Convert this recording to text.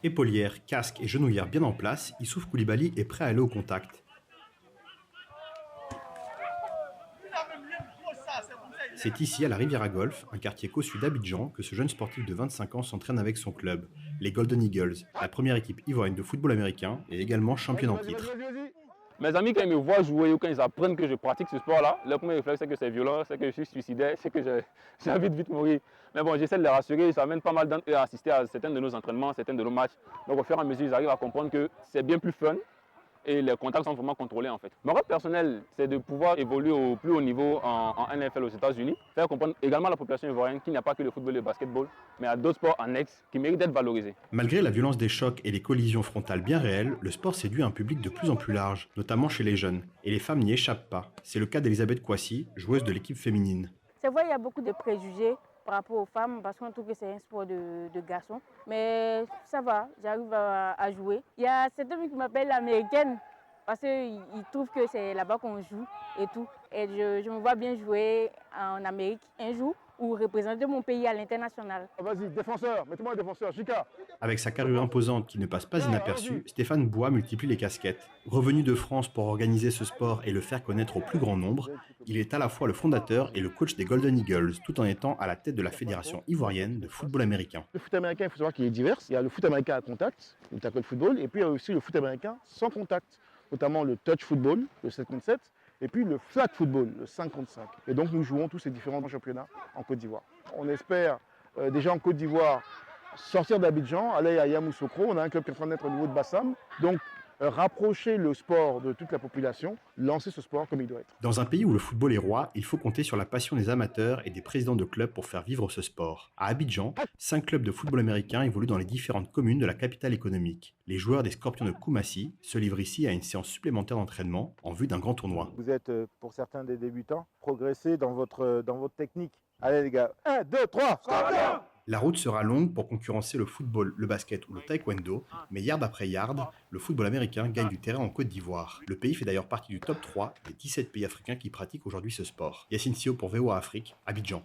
Épaulière, casque et genouillère bien en place, Issouf Koulibaly est prêt à aller au contact. C'est ici, à la Riviera Golf, un quartier cossu d'Abidjan, que ce jeune sportif de 25 ans s'entraîne avec son club, les Golden Eagles, la première équipe ivoirienne de football américain et également championne en titre. Mes amis, quand ils me voient jouer ou quand ils apprennent que je pratique ce sport-là, leur premier réflexe, c'est que c'est violent, c'est que je suis suicidaire, c'est que j'ai envie de vite mourir. Mais bon, j'essaie de les rassurer, ça amène pas mal d'entre eux à assister à certains de nos entraînements, certains de nos matchs. Donc au fur et à mesure, ils arrivent à comprendre que c'est bien plus fun et les contacts sont vraiment contrôlés en fait. Mon rêve personnel, c'est de pouvoir évoluer au plus haut niveau en NFL aux États-Unis, faire comprendre également à la population ivoirienne qu'il n'y a pas que le football et le basketball, mais il y a d'autres sports annexes qui méritent d'être valorisés. Malgré la violence des chocs et les collisions frontales bien réelles, le sport séduit un public de plus en plus large, notamment chez les jeunes. Et les femmes n'y échappent pas. C'est le cas d'Elisabeth Kouassi, joueuse de l'équipe féminine. C'est vrai, il y a beaucoup de préjugés par rapport aux femmes parce qu'on trouve que c'est un sport de garçons. Mais ça va, j'arrive à jouer. Il y a cet homme qui m'appelle l'américaine parce qu'il trouve que c'est là-bas qu'on joue et tout. Et je me vois bien jouer en Amérique un jour ou représenter mon pays à l'international. Vas-y, défenseur, mettez-moi un défenseur, Jika. Avec sa carrure imposante qui ne passe pas inaperçue, Stéphane Bois multiplie les casquettes. Revenu de France pour organiser ce sport et le faire connaître au plus grand nombre, il est à la fois le fondateur et le coach des Golden Eagles, tout en étant à la tête de la Fédération ivoirienne de football américain. Le foot américain, il faut savoir qu'il est divers. Il y a le foot américain à contact, le tackle football, et puis il y a aussi le foot américain sans contact, notamment le touch football, le 7 contre 7, et puis le flag football, le 5 contre 5. Et donc nous jouons tous ces différents championnats en Côte d'Ivoire. On espère déjà en Côte d'Ivoire sortir d'Abidjan, aller à Yamoussoukro. On a un club qui est en train de naître au niveau de Bassam. Donc rapprocher le sport de toute la population, lancer ce sport comme il doit être. Dans un pays où le football est roi, il faut compter sur la passion des amateurs et des présidents de clubs pour faire vivre ce sport. À Abidjan, 5 clubs de football américain évoluent dans les différentes communes de la capitale économique. Les joueurs des Scorpions de Koumassi se livrent ici à une séance supplémentaire d'entraînement en vue d'un grand tournoi. Vous êtes, pour certains des débutants, progressé dans votre technique. Allez les gars, 1, 2, 3, Scorpions! La route sera longue pour concurrencer le football, le basket ou le taekwondo, mais yard après yard, le football américain gagne du terrain en Côte d'Ivoire. Le pays fait d'ailleurs partie du top 3 des 17 pays africains qui pratiquent aujourd'hui ce sport. Yacine Sio pour VOA Afrique, Abidjan.